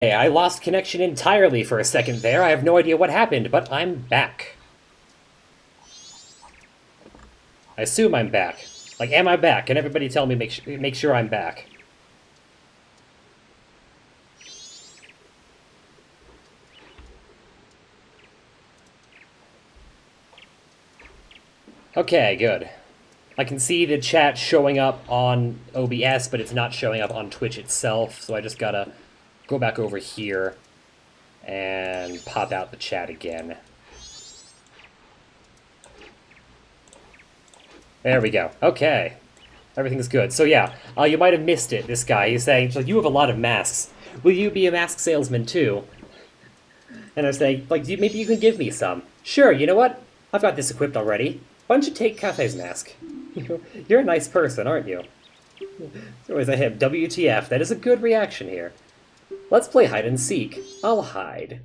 Hey, I lost connection entirely for a second there. I have no idea what happened, but I'm back. I assume I'm back. Like, am I back? Can everybody tell me, make sure I'm back? Okay, good. I can see the chat showing up on OBS, but it's not showing up on Twitch itself, so I just gotta go back over here and pop out the chat again. There we go. Okay. Everything's good. So yeah, you might have missed it, this guy. He's saying, like, you have a lot of masks. Will you be a mask salesman too? And I was saying, like, maybe you can give me some. Sure, you know what? I've got this equipped already. Why don't you take Cafe's mask? You're a nice person, aren't you? So as I hit WTF, that is a good reaction here. Let's play hide and seek. I'll hide.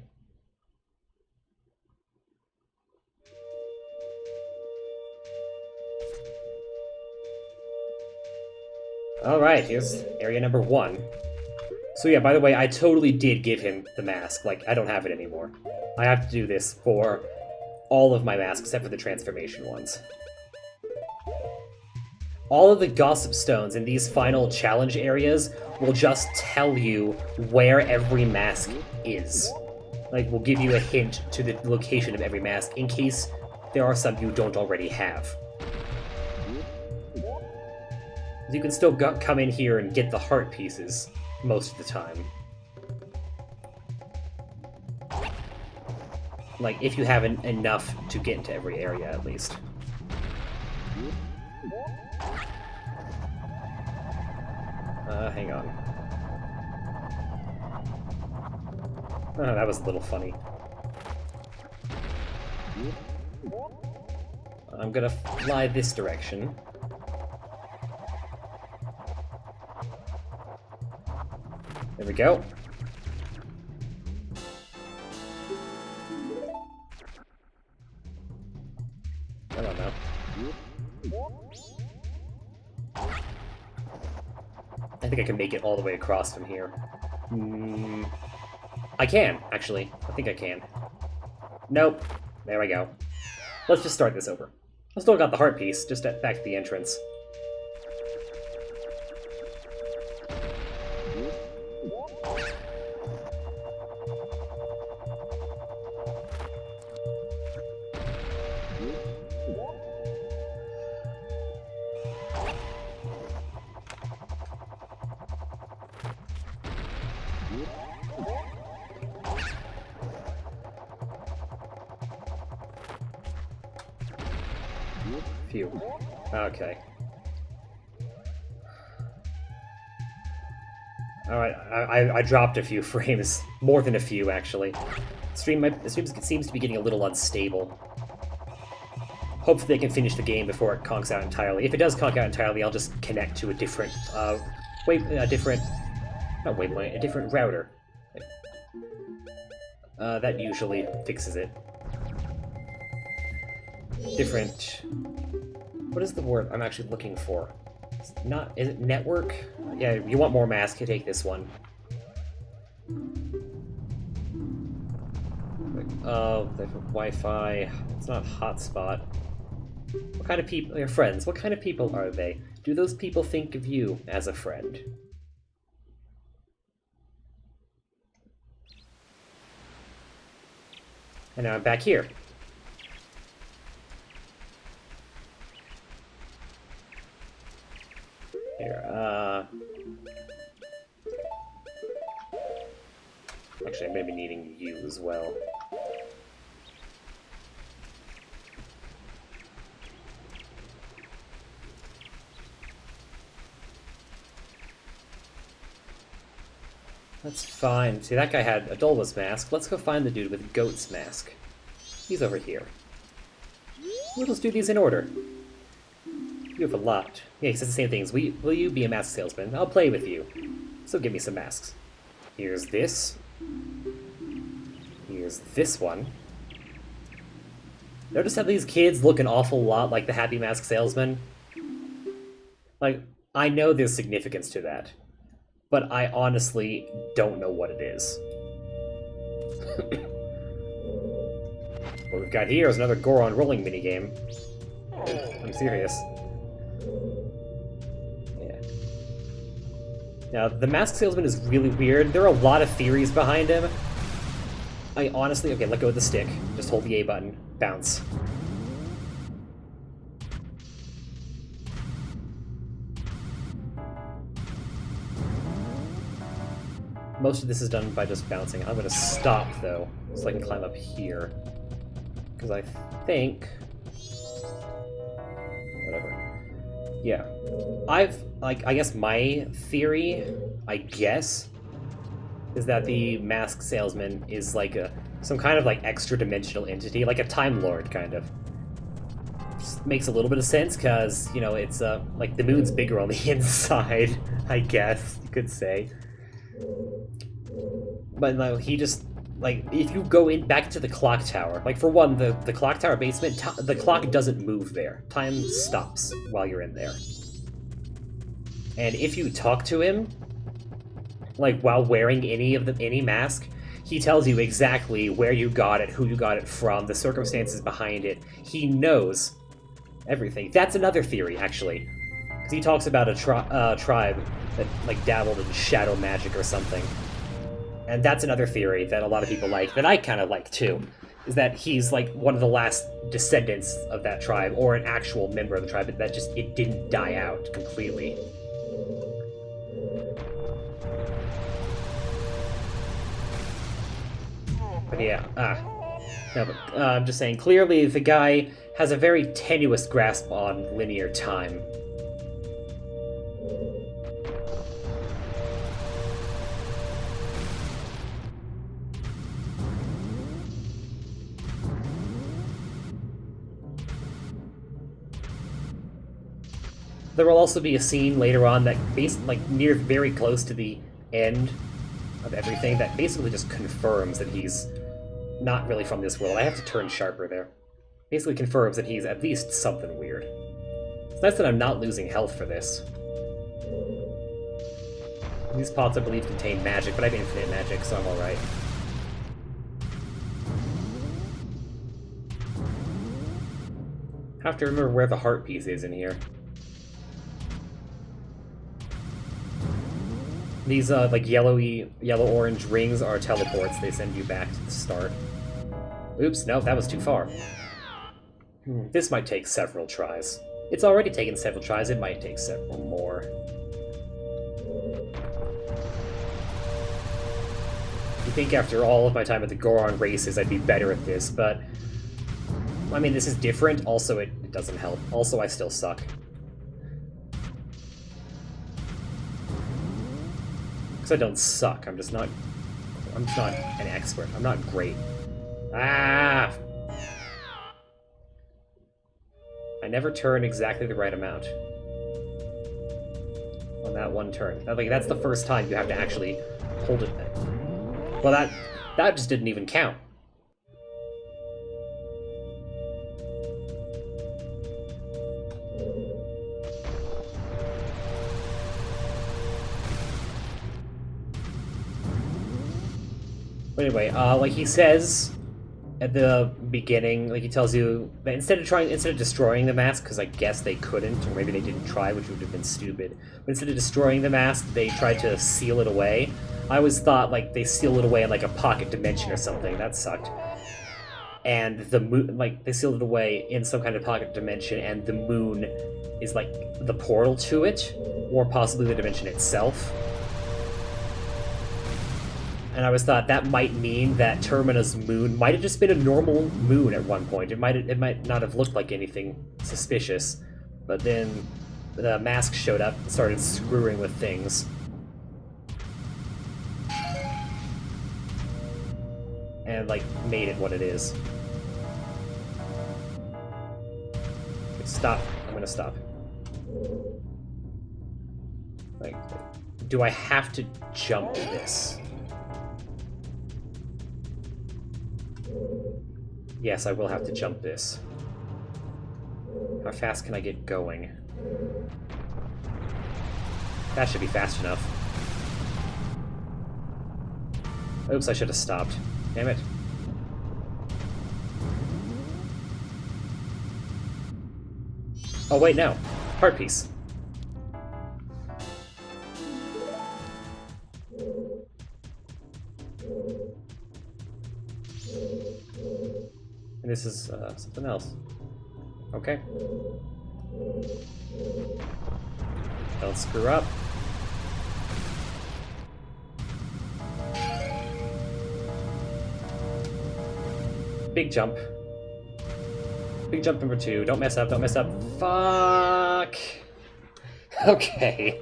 Alright, here's area number 1. So yeah, by the way, I totally did give him the mask. Like, I don't have it anymore. I have to do this for all of my masks except for the transformation ones. All of the gossip stones in these final challenge areas will just tell you where every mask is. Like, will give you a hint to the location of every mask in case there are some you don't already have. You can still come in here and get the heart pieces most of the time. Like, if you have enough to get into every area, at least. Hang on. Oh, that was a little funny. I'm gonna fly this direction. There we go. I don't know. I think I can make it all the way across from here. I can, actually. I think I can. Nope. There we go. Let's just start this over. I still got the heart piece, just back to the entrance. Phew. Okay. Alright, I dropped a few frames. More than a few, actually. The stream seems to be getting a little unstable. Hopefully they can finish the game before it conks out entirely. If it does conk out entirely, I'll just connect to a different, not waypoint, a different router. That usually fixes it. Different... What is the word I'm actually looking for? Is it network? Yeah, you want more masks, you take this one. Oh, the Wi-Fi. It's not hotspot. What kind of people... Your friends, what kind of people are they? Do those people think of you as a friend? And now I'm back here. Here, actually, I'm maybe needing you as well. That's fine. See, that guy had a Dulva's mask. Let's go find the dude with Goat's mask. He's over here. We'll just do these in order. You have a lot. Yeah, he says the same things. Will you be a mask salesman? I'll play with you. So give me some masks. Here's this. Here's this one. Notice how these kids look an awful lot like the Happy Mask Salesman? Like, I know there's significance to that. but I honestly don't know what it is. What we've got here is another Goron rolling minigame. I'm serious. Yeah. Now, the Mask Salesman is really weird. There are a lot of theories behind him. I honestly... Okay, let go of the stick. Just hold the A button. Bounce. Most of this is done by just bouncing. I'm gonna stop, though, so I can climb up here. Because I think... Whatever. Yeah. I guess my theory, is that the Masked Salesman is like some kind of like extra-dimensional entity, like a Time Lord, kind of. Just makes a little bit of sense, because, you know, it's, like, the moon's bigger on the inside, I guess, you could say. But, like, he just, like, if you go back to the clock tower, like, for one, the clock tower basement, the clock doesn't move there. Time stops while you're in there. And if you talk to him, like, while wearing any mask, he tells you exactly where you got it, who you got it from, the circumstances behind it. He knows everything. That's another theory, actually. Because he talks about a tribe that, like, dabbled in shadow magic or something. And that's another theory that a lot of people like, that I kind of like, too. Is that he's, like, one of the last descendants of that tribe, or an actual member of the tribe, but that just, it didn't die out completely. But yeah, no, but I'm just saying, clearly the guy has a very tenuous grasp on linear time. There will also be a scene later on that, near very close to the end of everything, that basically just confirms that he's not really from this world. I have to turn sharper there. Basically confirms that he's at least something weird. It's nice that I'm not losing health for this. These pots, I believe, contain magic, but I have infinite magic, so I'm alright. I have to remember where the heart piece is in here. These, like, yellow-orange rings are teleports. They send you back to the start. Oops, no, that was too far. This might take several tries. It's already taken several tries, it might take several more. You think after all of my time at the Goron races I'd be better at this, but... I mean, this is different, also it doesn't help. Also, I still suck. Because I don't suck, I'm just not an expert. I'm not great. Ah! I never turn exactly the right amount. On that one turn. That's the first time you have to actually hold it. Well, that just didn't even count. But anyway, like he says at the beginning, like he tells you that instead of destroying the mask, because I guess they couldn't, or maybe they didn't try, which would have been stupid. But instead of destroying the mask, they tried to seal it away. I always thought like they sealed it away in like a pocket dimension or something. That sucked. And the moon, like they sealed it away in some kind of pocket dimension, and the moon is like the portal to it, or possibly the dimension itself. And I always thought that might mean that Termina's moon might have just been a normal moon at one point. It might not have looked like anything suspicious, but then the mask showed up and started screwing with things. And, like, made it what it is. Okay, stop. I'm gonna stop. Like, do I have to jump this? Yes, I will have to jump this. How fast can I get going? That should be fast enough. Oops, I should have stopped. Damn it. Oh, wait, no. Heart piece. And this is something else. Okay. Don't screw up. Big jump. Big jump number 2. Don't mess up, don't mess up. Fuck! Okay.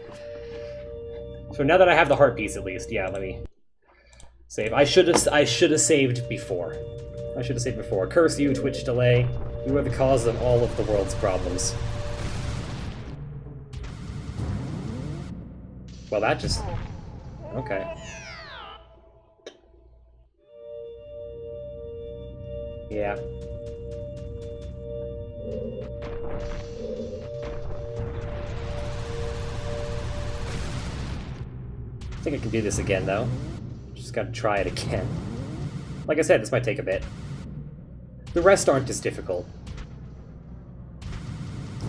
So now that I have the heart piece at least, yeah, let me save. I should have saved before. I should have saved before. Curse you, Twitch delay. You are the cause of all of the world's problems. Well, that just... Okay. Yeah. I think I can do this again, though. Just gotta try it again. Like I said, this might take a bit. The rest aren't as difficult.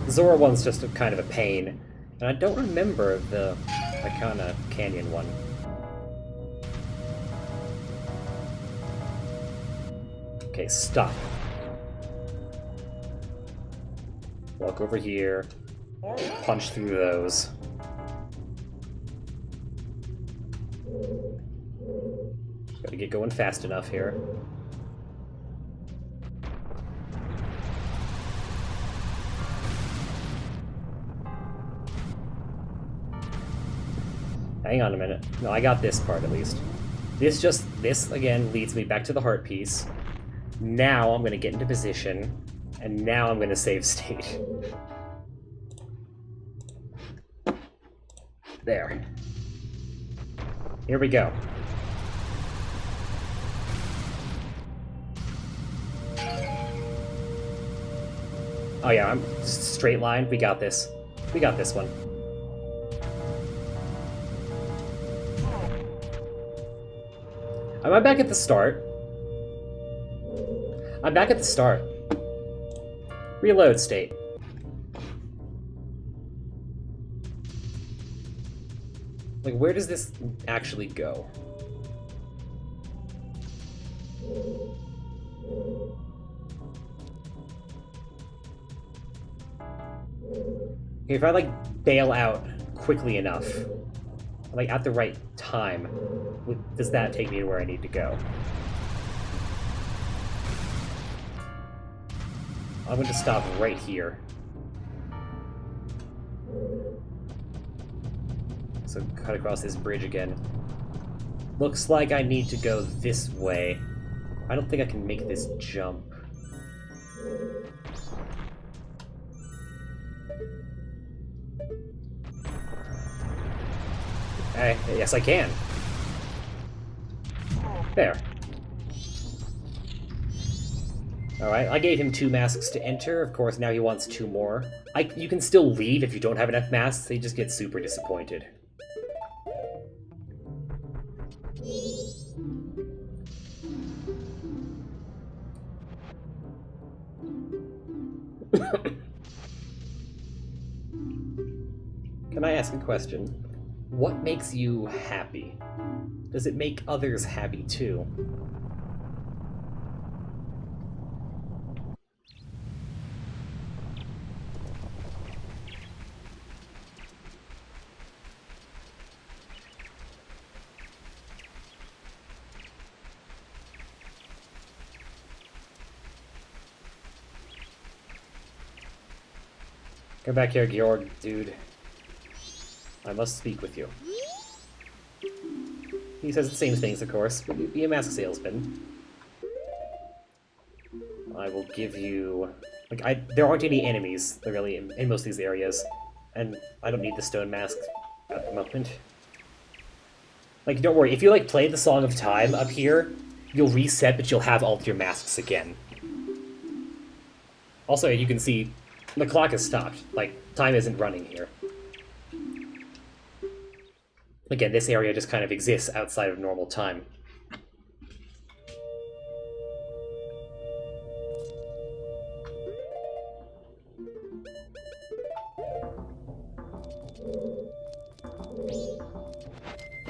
The Zora one's just kind of a pain, and I don't remember the Icona Canyon one. Okay, stop. Walk over here. Punch through those. Gotta get going fast enough here. Hang on a minute. No, I got this part at least. This again leads me back to the heart piece. Now I'm gonna get into position, and now I'm gonna save state. There. Here we go. Oh yeah, I'm straight line. We got this. We got this one. Am I back at the start? I'm back at the start. Reload state. Like, where does this actually go? If I, like, bail out quickly enough, like, at the right time, does that take me to where I need to go? I'm going to stop right here. So cut across this bridge again. Looks like I need to go this way. I don't think I can make this jump. Yes, I can. There. Alright, I gave him 2 masks to enter. Of course, now he wants 2 more. You can still leave if you don't have enough masks. They just get super disappointed. Can I ask a question? What makes you happy? Does it make others happy too? Come back here, Georg, dude. I must speak with you. He says the same things, of course. Be a mask salesman. I will give you... Like, there aren't any enemies, really, in most of these areas. And I don't need the stone mask at the moment. Like, don't worry, if you, like, play the Song of Time up here, you'll reset, but you'll have all of your masks again. Also, you can see the clock has stopped. Like, time isn't running here. Again, this area just kind of exists outside of normal time.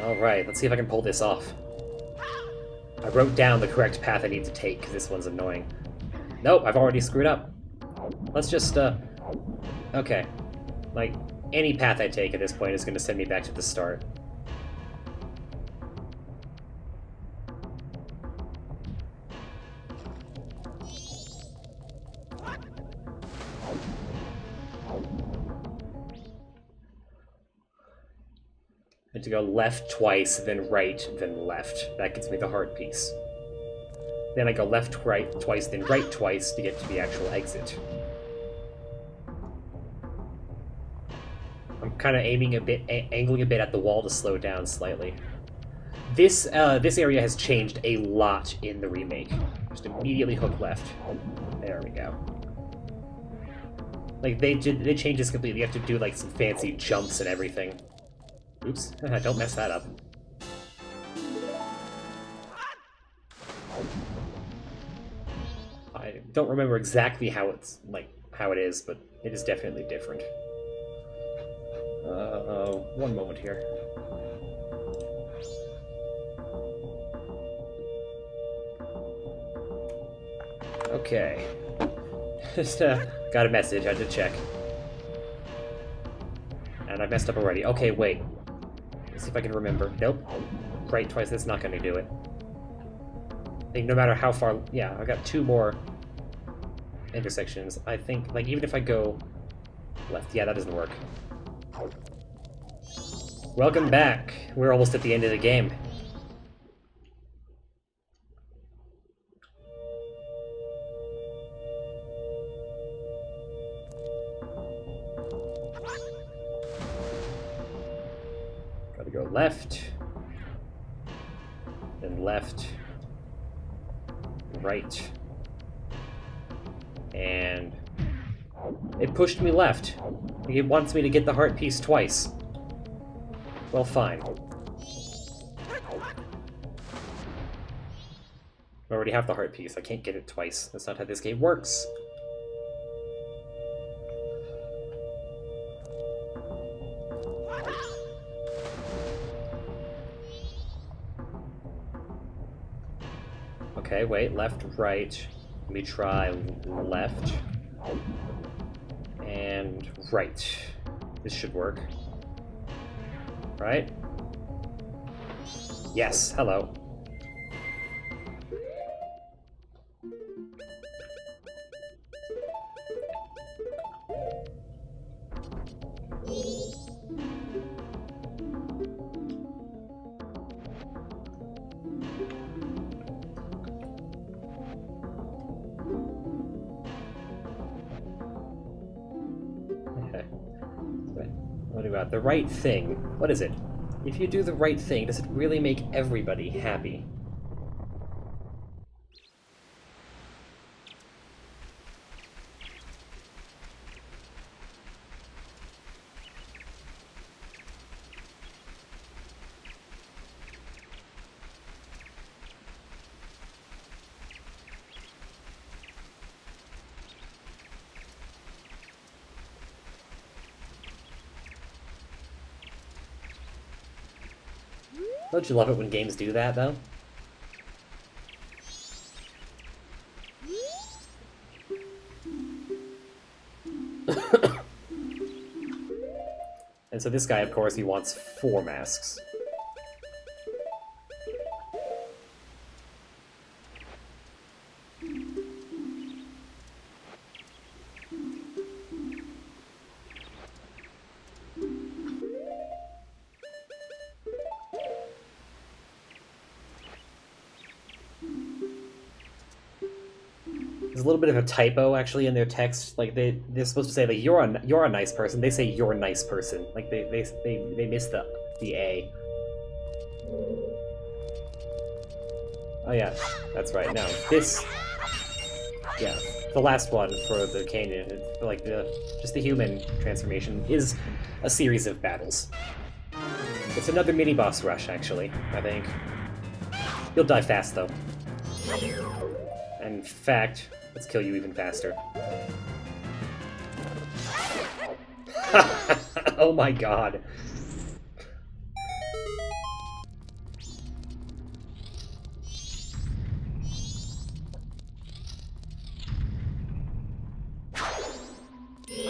Alright, let's see if I can pull this off. I wrote down the correct path I need to take, because this one's annoying. Nope, I've already screwed up. Let's just, okay. Like, any path I take at this point is going to send me back to the start. I have to go left twice, then right, then left. That gets me the heart piece. Then I go left, right twice, then right twice to get to the actual exit. I'm kind of aiming a bit, angling a bit at the wall to slow down slightly. This area has changed a lot in the remake. Just immediately hook left. There we go. Like, they changed this completely. You have to do, like, some fancy jumps and everything. Oops, don't mess that up. I don't remember exactly how it's, like, how it is, but it is definitely different. One moment here. Okay. Just, got a message, I had to check. And I messed up already. Okay, wait. Let's see if I can remember. Nope. Right twice, that's not gonna do it. I think no matter how far... Yeah, I've got 2 more intersections. I think, like, even if I go left... Yeah, that doesn't work. Welcome back. We're almost at the end of the game. Gotta go left, then left, right, and it pushed me left. It wants me to get the heart piece twice. Well, fine. I already have the heart piece. I can't get it twice. That's not how this game works. Okay, wait. Left, right. Let me try left. And right. This should work. Right? Yes, hello. Okay. What about the right thing? What is it? If you do the right thing, does it really make everybody happy? Don't you love it when games do that, though? And so this guy, of course, he wants 4 masks. There's a little bit of a typo actually in their text. Like they're supposed to say like you're a nice person. They say you're a nice person. Like they miss the A. Oh yeah, that's right. No, this. Yeah, the last one for the Canyon, like just the human transformation, is a series of battles. It's another mini boss rush, actually. I think you'll die fast though. In fact, let's kill you even faster. Oh my god.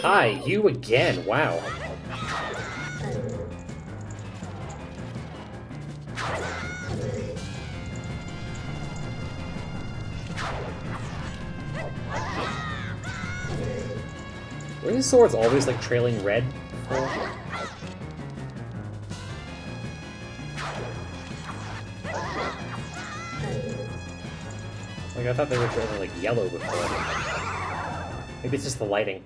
Hi, you again, wow. Were these swords always, like, trailing red before? Like, I thought they were trailing, like, yellow before. Maybe it's just the lighting.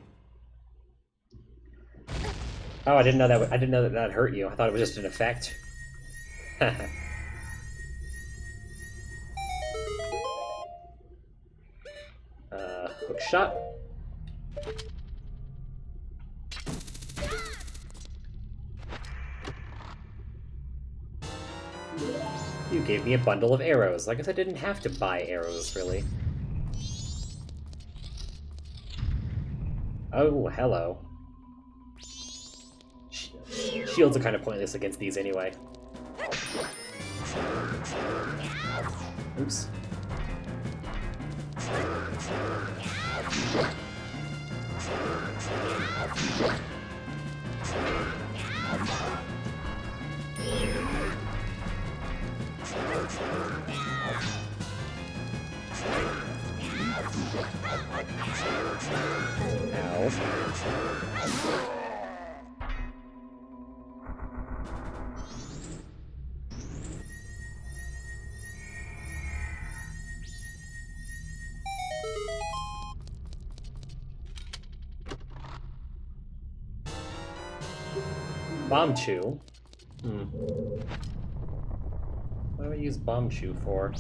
Oh, I didn't know that. I didn't know that that hurt you. I thought it was just an effect. Hook shot. You gave me a bundle of arrows. I guess I didn't have to buy arrows, really. Oh, hello. Shields are kind of pointless against these anyway. Oops. Ow. Bomb Chew? What do I use Bomb Chew for?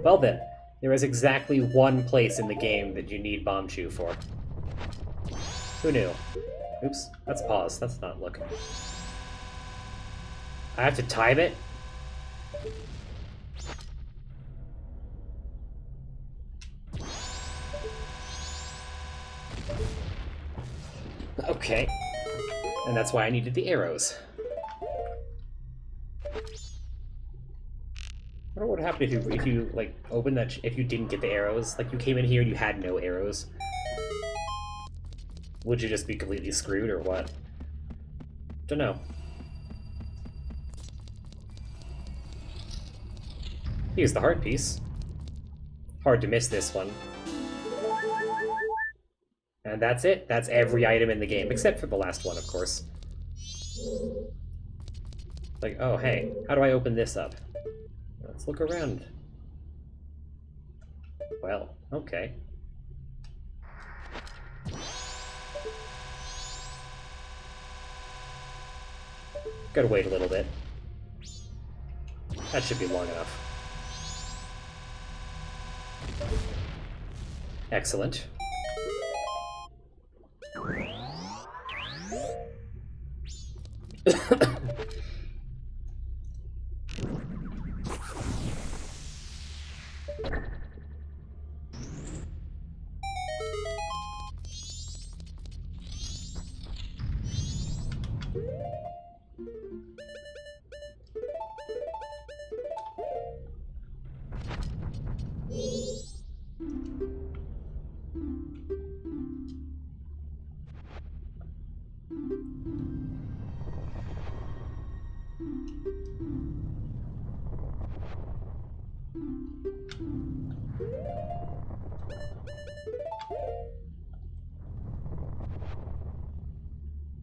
Well then, there is exactly one place in the game that you need Bomb Chew for. Who knew? Oops, that's pause. That's not look. I have to time it? Okay. And that's why I needed the arrows. I wonder what would happen if you like opened that if you didn't get the arrows. Like you came in here and you had no arrows. Would you just be completely screwed or what? Don't know. Here's the heart piece. Hard to miss this one. And that's it. That's every item in the game, except for the last one, of course. Like, oh, hey, how do I open this up? Let's look around. Well, okay. Gotta wait a little bit. That should be long enough. Excellent.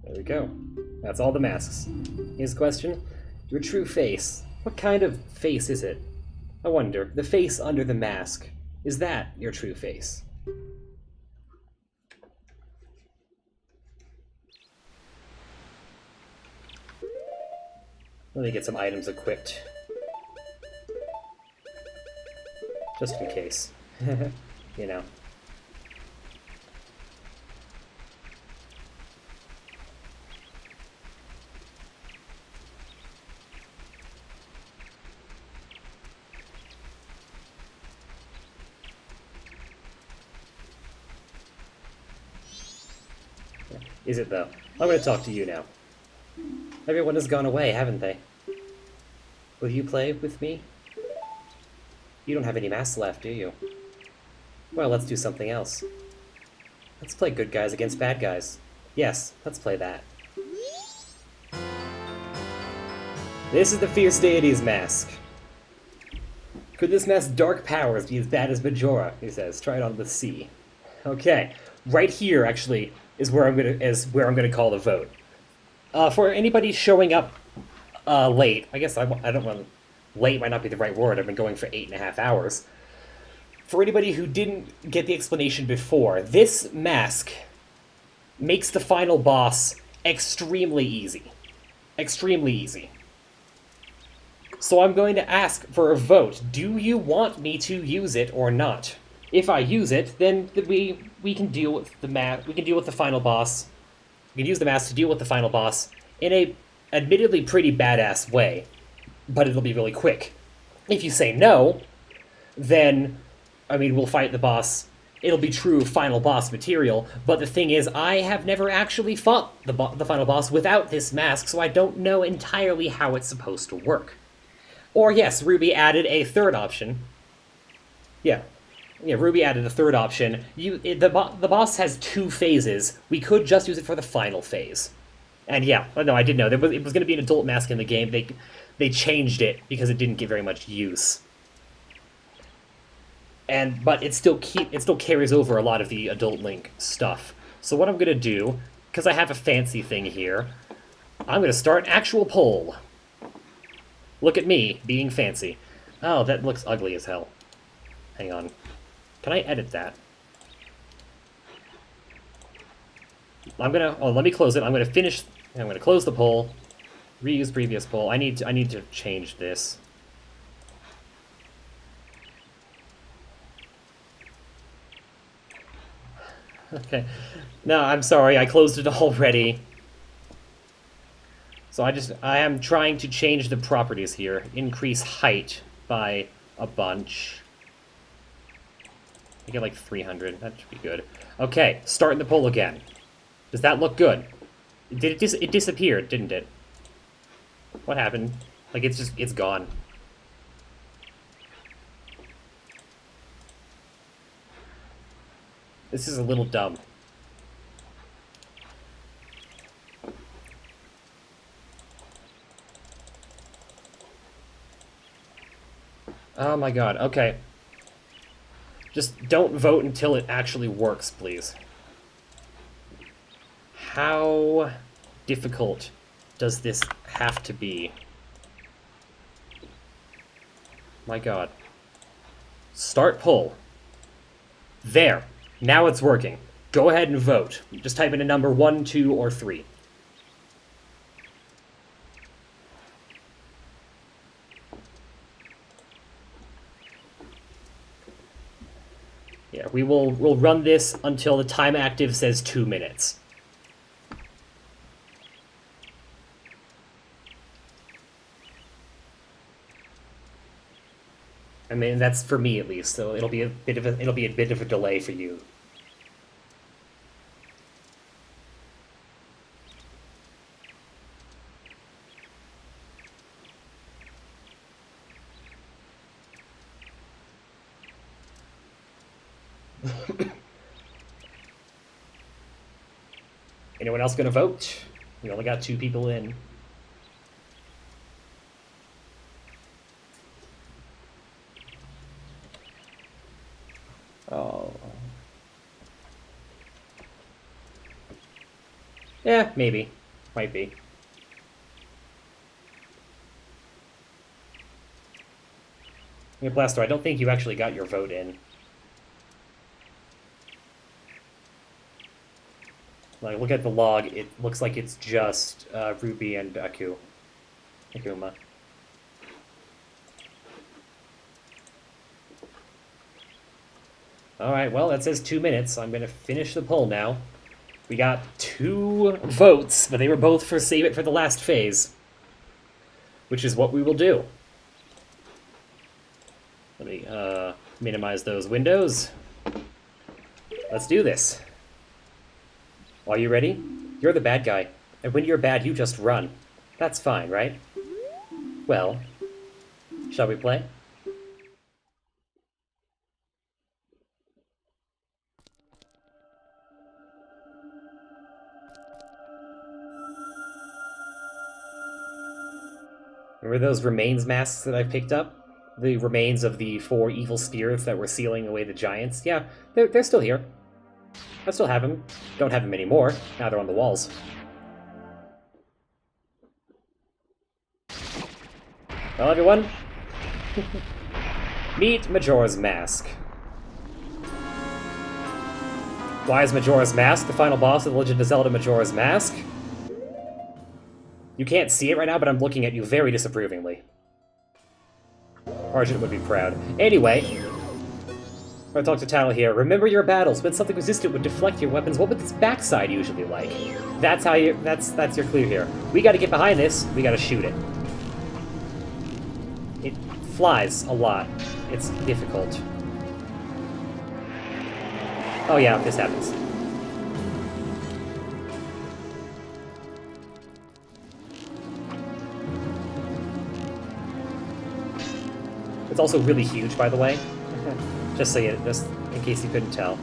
There we go. That's all the masks. Here's a question. Your true face. What kind of face is it? I wonder, the face under the mask. Is that your true face? Let me get some items equipped. Just in case. You know. Is it, though? I'm going to talk to you now. Everyone has gone away, haven't they? Will you play with me? You don't have any masks left, do you? Well, let's do something else. Let's play good guys against bad guys. Yes, let's play that. This is the Fierce Deity's mask. Could this mask's dark powers be as bad as Majora? He says. Try it on with C. Okay, right here actually is where I'm gonna call the vote. For anybody showing up late, I guess I don't want late might not be the right word. I've been going for 8.5 hours. For anybody who didn't get the explanation before, this mask makes the final boss extremely easy. Extremely easy. So I'm going to ask for a vote. Do you want me to use it or not? If I use it, then we can deal with we can deal with the final boss. We can use the mask to deal with the final boss in a admittedly pretty badass way, but it'll be really quick. If you say no, then I mean we'll fight the boss. It'll be true final boss material, but the thing is, I have never actually fought the final boss without this mask, so I don't know entirely how it's supposed to work. Or yes, Ruby added a third option. Yeah, Ruby added a third option. The boss has 2 phases. We could just use it for the final phase. And yeah, no, I did know it was going to be an adult mask in the game. They changed it because it didn't get very much use. But it still carries over a lot of the adult Link stuff. So what I'm going to do, because I have a fancy thing here, I'm going to start an actual poll. Look at me, being fancy. Oh, that looks ugly as hell. Hang on. Can I edit that? let me close it. I'm gonna close the poll. Reuse previous poll. I need to change this. Okay. No, I'm sorry, I closed it already. So I am trying to change the properties here. Increase height by a bunch. I get like 300. That should be good. Okay, starting the poll again. Does that look good? It disappeared, didn't it? What happened? Like it's gone. This is a little dumb. Oh my god, okay. Just don't vote until it actually works, please. How difficult does this have to be? My god. Start poll. There. Now it's working. Go ahead and vote. Just type in a number 1, 2, or 3. Yeah, we'll run this until the time active says 2 minutes. I mean, that's for me at least, so it'll be a bit of a delay for you. Anyone else gonna vote? We only got 2 people in. Oh. Yeah, maybe. Might be. Yeah, Blaster, I don't think you actually got your vote in. Like, look at the log. It looks like it's just Ruby and Akuma. Alright, well, that says 2 minutes. I'm going to finish the poll now. We got 2 votes, but they were both for save it for the last phase. Which is what we will do. Let me minimize those windows. Let's do this. Are you ready? You're the bad guy, and when you're bad, you just run. That's fine, right? Well, shall we play? Remember those remains masks that I picked up? The remains of the 4 evil spirits that were sealing away the giants? Yeah, they're still here. I still have them. Don't have them anymore. Now they're on the walls. Well, everyone, meet Majora's Mask. Why is Majora's Mask the final boss of The Legend of Zelda Majora's Mask? You can't see it right now, but I'm looking at you very disapprovingly. Argent would be proud. Anyway, I talk to Tattle here. Remember your battles. When something resistant would deflect your weapons, what would this backside usually like? That's how you. That's your clue here. We got to get behind this. We got to shoot it. It flies a lot. It's difficult. Oh yeah, this happens. It's also really huge, by the way. just in case you couldn't tell.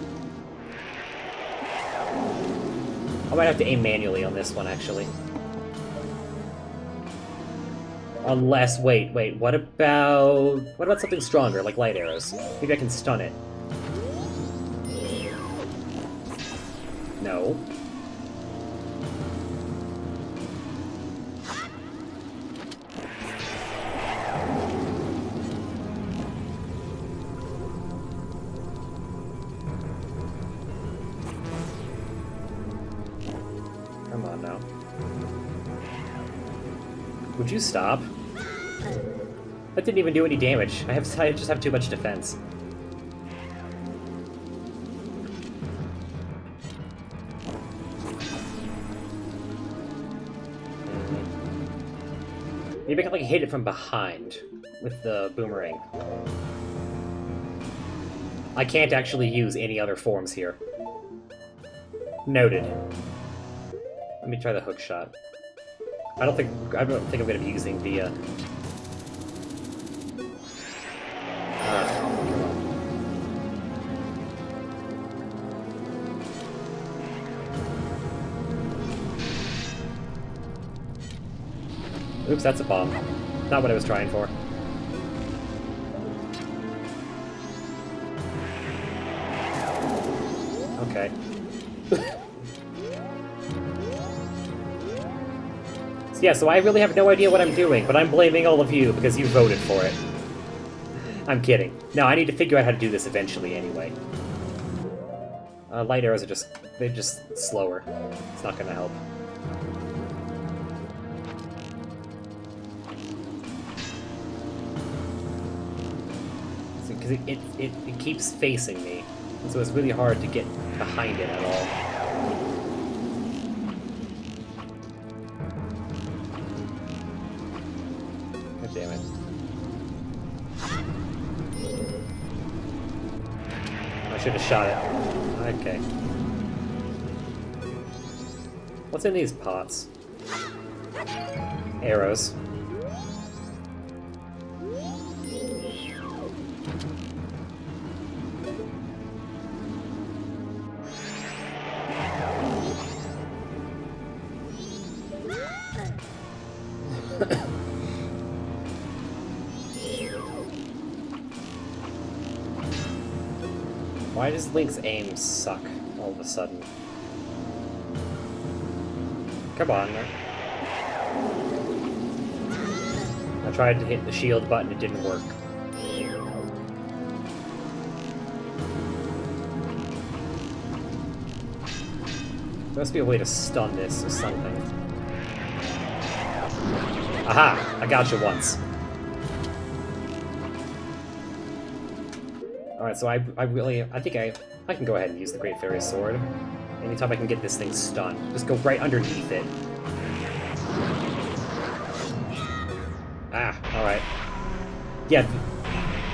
I might have to aim manually on this one, actually. Unless, wait, what about something stronger, like light arrows? Maybe I can stun it. No. Come on now. Would you stop? That didn't even do any damage. I just have too much defense. Maybe I can like hit it from behind with the boomerang. I can't actually use any other forms here. Noted. Let me try the hook shot. I don't think I'm gonna be using the Oops, that's a bomb. Not what I was trying for. Okay. Yeah, so I really have no idea what I'm doing, but I'm blaming all of you because you voted for it. I'm kidding. No, I need to figure out how to do this eventually anyway. Light arrows are they're just slower. It's not gonna help. Because it keeps facing me, so it's really hard to get behind it at all. God damn it. I should have shot it. Okay. What's in these pots? Arrows. Why does Link's aim suck all of a sudden? Come on. I tried to hit the shield button, it didn't work. There must be a way to stun this or something. Aha! I got you once. Alright, so I think I can go ahead and use the Great Fairy Sword. Anytime I can get this thing stunned. Just go right underneath it. Ah, alright. Yeah,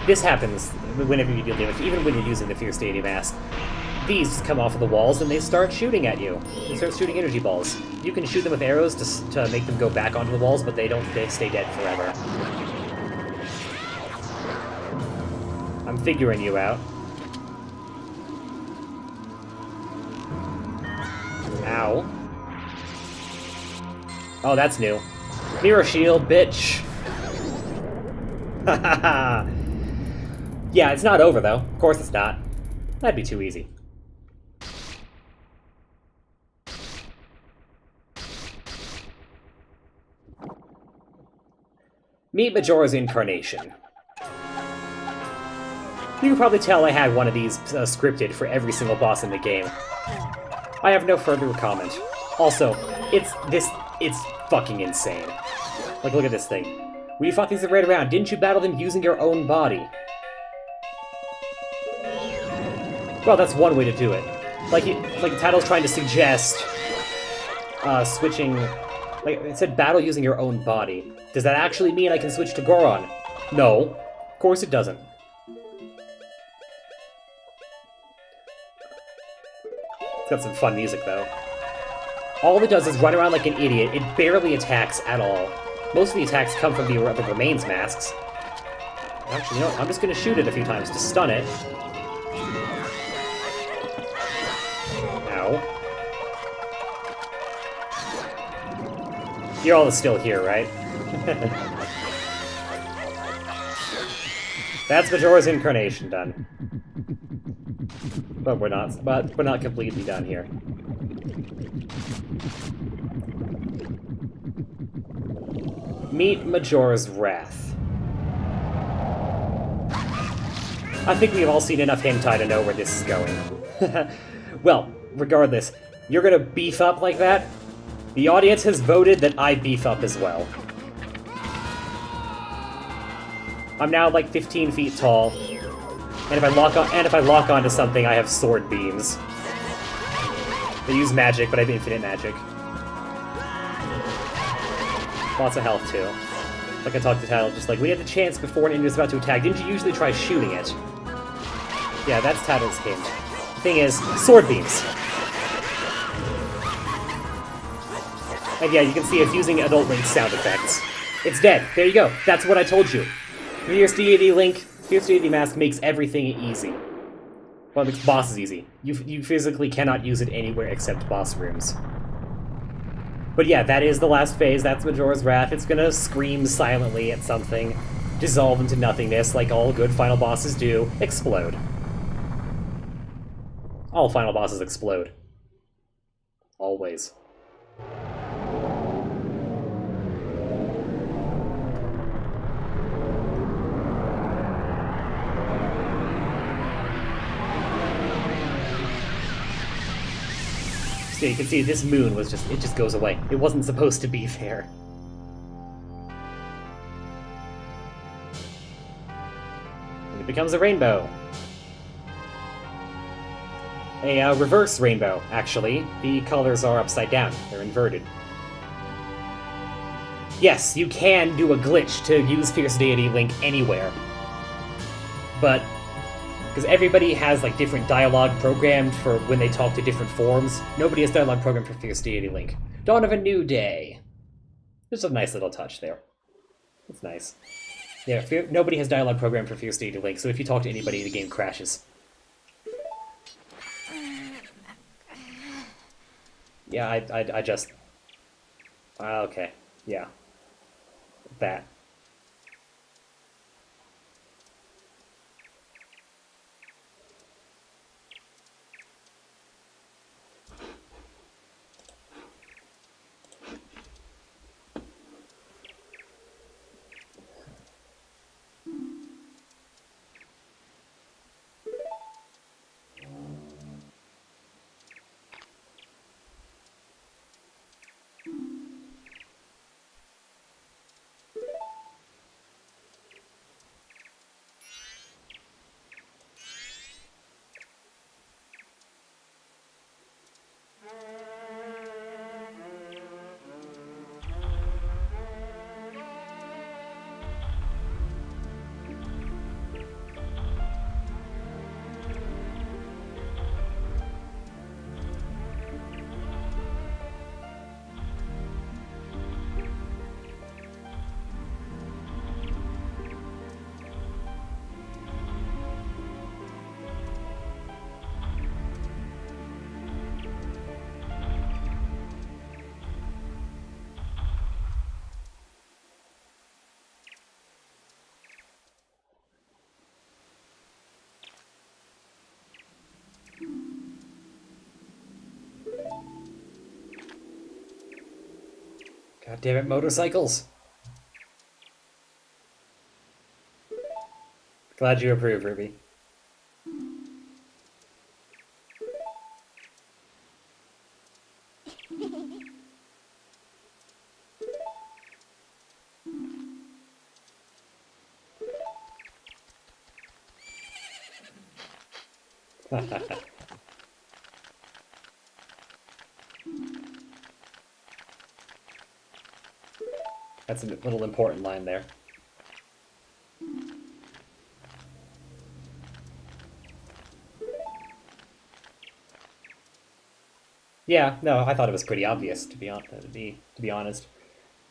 this happens whenever you deal damage, even when you're using the Fierce Deity Mask. These come off of the walls and they start shooting at you. They start shooting energy balls. You can shoot them with arrows to make them go back onto the walls, but they stay dead forever. I'm figuring you out. Ow. Oh, that's new. Mirror shield, bitch! Yeah, it's not over, though. Of course it's not. That'd be too easy. Meet Majora's Incarnation. You can probably tell I had one of these scripted for every single boss in the game. I have no further comment. Also, it's fucking insane. Like, look at this thing. We fought these right around. Didn't you battle them using your own body? Well, that's one way to do it. Like the title's trying to suggest switching. Like it said, battle using your own body. Does that actually mean I can switch to Goron? No, of course it doesn't. It's got some fun music though. All it does is run around like an idiot. It barely attacks at all. Most of the attacks come from the remains masks. Actually, you know what? I'm just gonna shoot it a few times to stun it. Ow. You're all still here, right? That's Majora's Incarnation done. But we're not completely done here. Meet Majora's Wrath. I think we've all seen enough hentai to know where this is going. Well, regardless, you're gonna beef up like that? The audience has voted that I beef up as well. I'm now like 15 feet tall, and if I lock onto something, I have sword beams. They use magic, but I have infinite magic. Lots of health too. Like I talked to Tattle, just like, we had the chance before an enemy was about to attack. Didn't you usually try shooting it? Yeah, that's Tattle's hint. The thing is, sword beams. And yeah, you can see it's using Adult Link's sound effects. It's dead. There you go. That's what I told you. Fierce Deity Link, Fierce Deity Mask makes everything easy. Well, it makes bosses easy. You physically cannot use it anywhere except boss rooms. But yeah, that is the last phase. That's Majora's Wrath. It's gonna scream silently at something, dissolve into nothingness like all good final bosses do, explode. All final bosses explode. Always. So you can see this moon was it just goes away. It wasn't supposed to be there. And it becomes a rainbow. A reverse rainbow, actually. The colors are upside down. They're inverted. Yes, you can do a glitch to use Fierce Deity Link anywhere. But because everybody has like different dialogue programmed for when they talk to different forms. Nobody has dialogue programmed for Fierce Deity Link. Dawn of a New Day. Just a nice little touch there. It's nice. Yeah, nobody has dialogue programmed for Fierce Deity Link, so if you talk to anybody, the game crashes. Yeah, I just... okay, yeah. That. God damn it, motorcycles. Glad you approve, Ruby. That's a little important line there. Yeah, no, I thought it was pretty obvious, to be honest.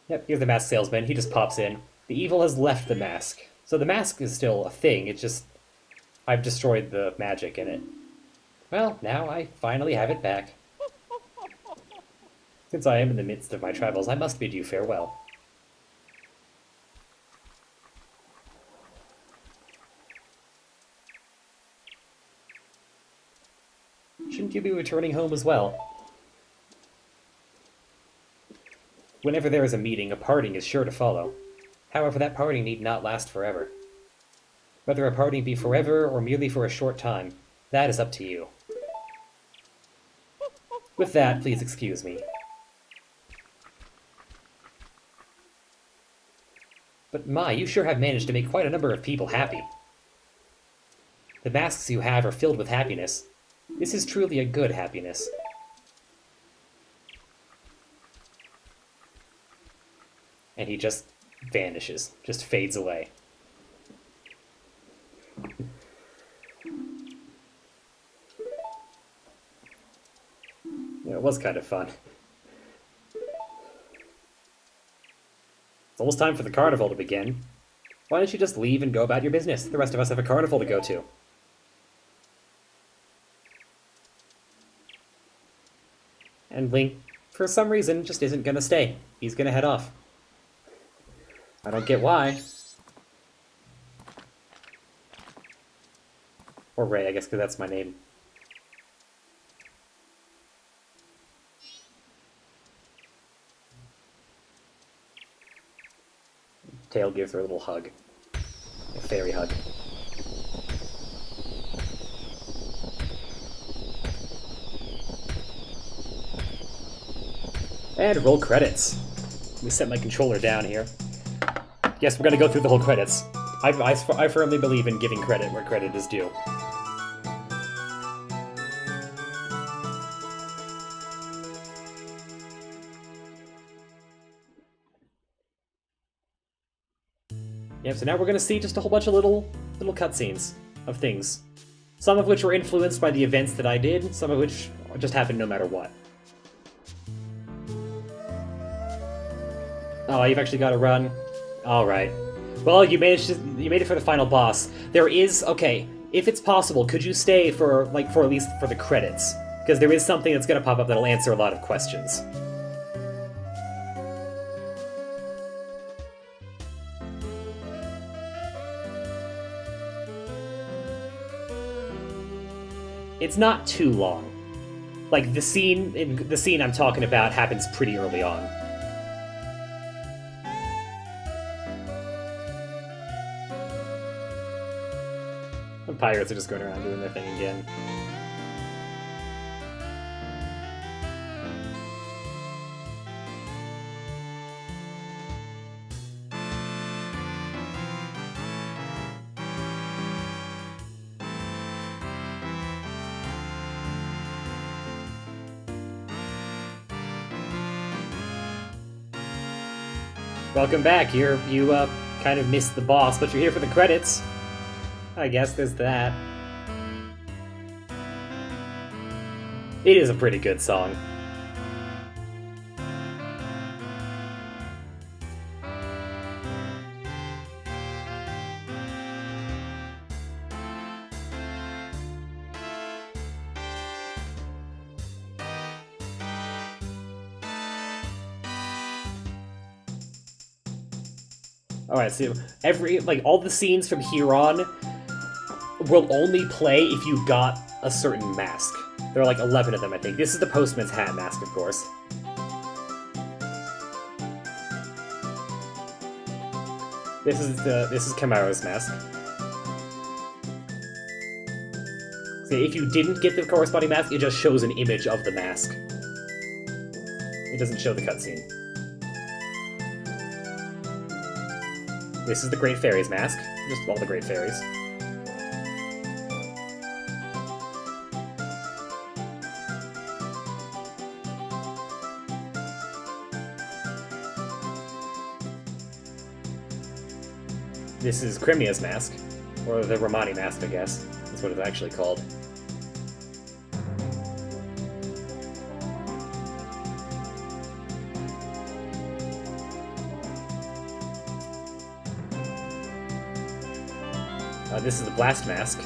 Yep, here's the mask salesman. He just pops in. The evil has left the mask. So the mask is still a thing, it's just... I've destroyed the magic in it. Well, now I finally have it back. Since I am in the midst of my travels, I must bid you farewell. Shouldn't you be returning home as well? Whenever there is a meeting, a parting is sure to follow. However, that parting need not last forever. Whether a parting be forever or merely for a short time, that is up to you. With that, please excuse me. But my, you sure have managed to make quite a number of people happy. The masks you have are filled with happiness. This is truly a good happiness. And he just vanishes, just fades away. Yeah, it was kind of fun. It's almost time for the carnival to begin. Why don't you just leave and go about your business? The rest of us have a carnival to go to. And Link, for some reason, just isn't gonna stay. He's gonna head off. I don't get why. Or Ray, I guess, because that's my name. Tail gives her a little hug. A fairy hug. And roll credits. Let me set my controller down here. Yes, we're gonna go through the whole credits. I firmly believe in giving credit where credit is due. Yeah, so now we're gonna see just a whole bunch of little cutscenes of things. Some of which were influenced by the events that I did, some of which just happened no matter what. Oh, you've actually got to run? Alright. Well, you made it for the final boss. There is, okay, if it's possible, could you stay for at least for the credits? Because there is something that's gonna pop up that'll answer a lot of questions. It's not too long. Like, the scene I'm talking about happens pretty early on. The pirates are just going around doing their thing again. Welcome back. You kind of missed the boss, but you're here for the credits. I guess there's that. It is a pretty good song. Alright, so all the scenes from here on will only play if you got a certain mask. There are like 11 of them, I think. This is the Postman's Hat mask, of course. This is Camaro's mask. See, if you didn't get the corresponding mask, it just shows an image of the mask. It doesn't show the cutscene. This is the Great Fairy's mask. Just all the Great Fairies. This is Crimnia's mask. Or the Romani mask, I guess. That's what it's actually called. This is the Blast mask.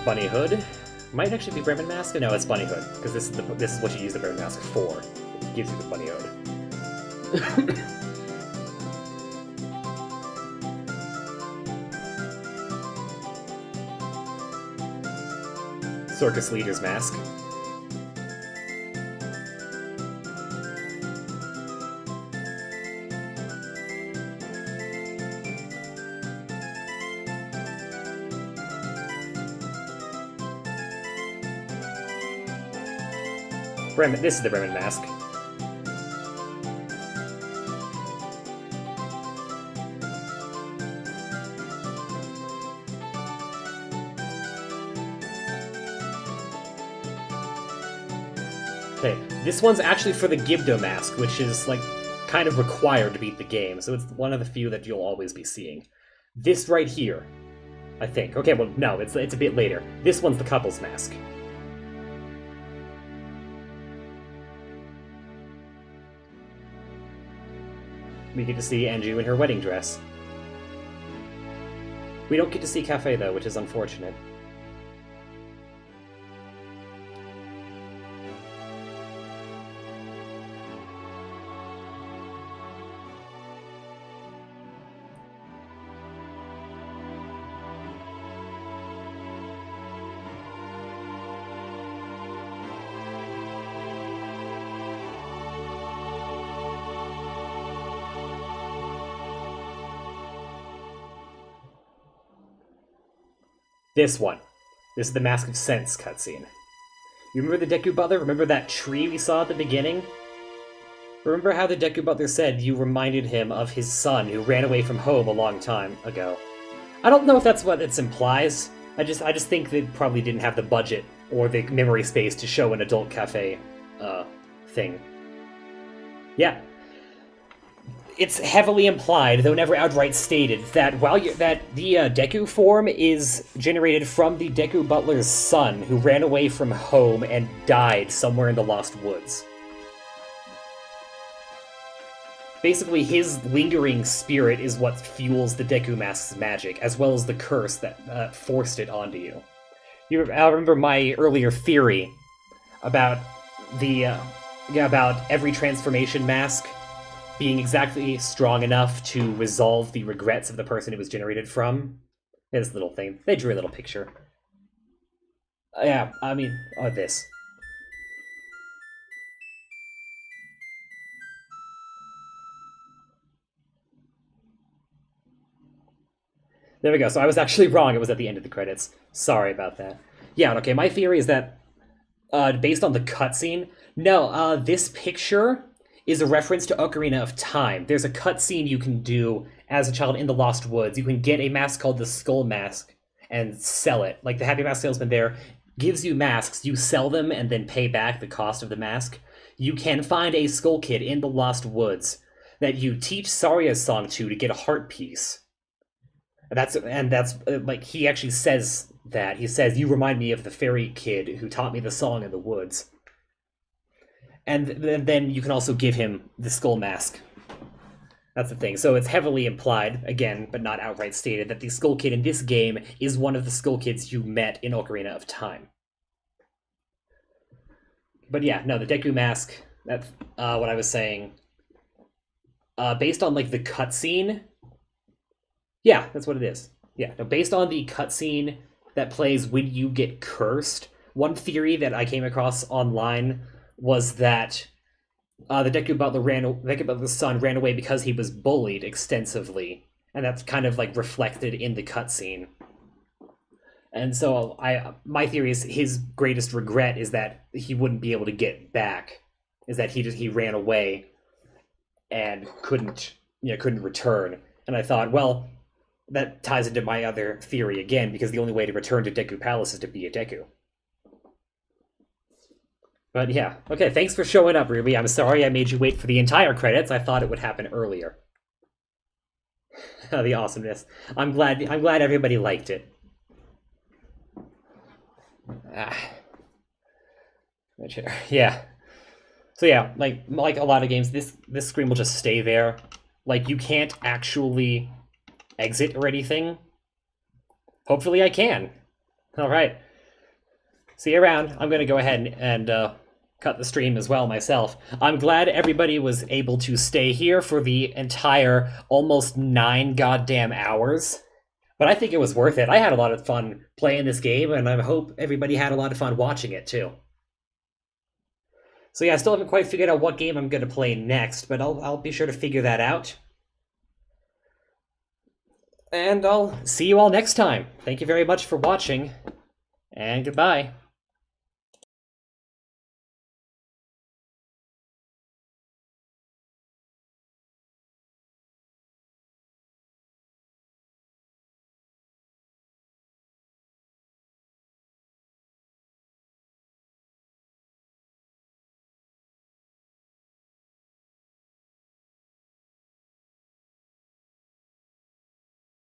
Bunny Hood. Might actually be Bremen mask. No, it's Bunny Hood because this is what you use the Bremen mask for. It gives you the Bunny Hood. Circus Leader's mask. Bremen, this is the Bremen mask. Okay, this one's actually for the Gibdo mask, which is, like, kind of required to beat the game, so it's one of the few that you'll always be seeing. This right here, I think. Okay, well, no, it's a bit later. This one's the couple's mask. We get to see Anju in her wedding dress. We don't get to see Cafe, though, which is unfortunate. This one. This is the Mask of Sense cutscene. You remember the Deku Butler? Remember that tree we saw at the beginning? Remember how the Deku Butler said you reminded him of his son who ran away from home a long time ago? I don't know if that's what it implies. I just think they probably didn't have the budget or the memory space to show an adult cafe thing. Yeah. It's heavily implied, though never outright stated, that the Deku form is generated from the Deku Butler's son, who ran away from home and died somewhere in the Lost Woods. Basically, his lingering spirit is what fuels the Deku Mask's magic, as well as the curse that forced it onto you. I remember my earlier theory about about every transformation mask being exactly strong enough to resolve the regrets of the person it was generated from. This little thing. They drew a little picture. Yeah, I mean, this. There we go. So I was actually wrong. It was at the end of the credits. Sorry about that. Yeah, okay, my theory is that, based on the cutscene, no, this picture is a reference to Ocarina of Time. There's a cutscene you can do as a child in the Lost Woods. You can get a mask called the Skull Mask and sell it. Like, the Happy Mask salesman there gives you masks. You sell them and then pay back the cost of the mask. You can find a Skull Kid in the Lost Woods that you teach Saria's song to get a heart piece. That's like, he actually says that. He says, "You remind me of the fairy kid who taught me the song in the woods." And then you can also give him the Skull Mask. That's the thing. So it's heavily implied, again, but not outright stated, that the Skull Kid in this game is one of the Skull Kids you met in Ocarina of Time. But yeah, no, the Deku Mask, that's what I was saying. Based on, like, the cutscene... Yeah, that's what it is. Yeah, no, based on the cutscene that plays when you get cursed. One theory that I came across online was that the Deku Butler's son ran away because he was bullied extensively, and that's kind of like reflected in the cutscene. And so my theory is his greatest regret is that he wouldn't be able to get back, is that he ran away and couldn't return. And I thought, well, that ties into my other theory again, because the only way to return to Deku Palace is to be a Deku. But yeah, okay, thanks for showing up, Ruby. I'm sorry I made you wait for the entire credits. I thought it would happen earlier. The awesomeness. I'm glad everybody liked it. Yeah. So yeah, like a lot of games, this screen will just stay there. Like, you can't actually exit or anything. Hopefully I can. Alright. See you around. I'm gonna go ahead and cut the stream as well myself. I'm glad everybody was able to stay here for the entire almost 9 goddamn hours. But I think it was worth it. I had a lot of fun playing this game, and I hope everybody had a lot of fun watching it too. So yeah, I still haven't quite figured out what game I'm going to play next, but I'll be sure to figure that out. And I'll see you all next time. Thank you very much for watching, and goodbye.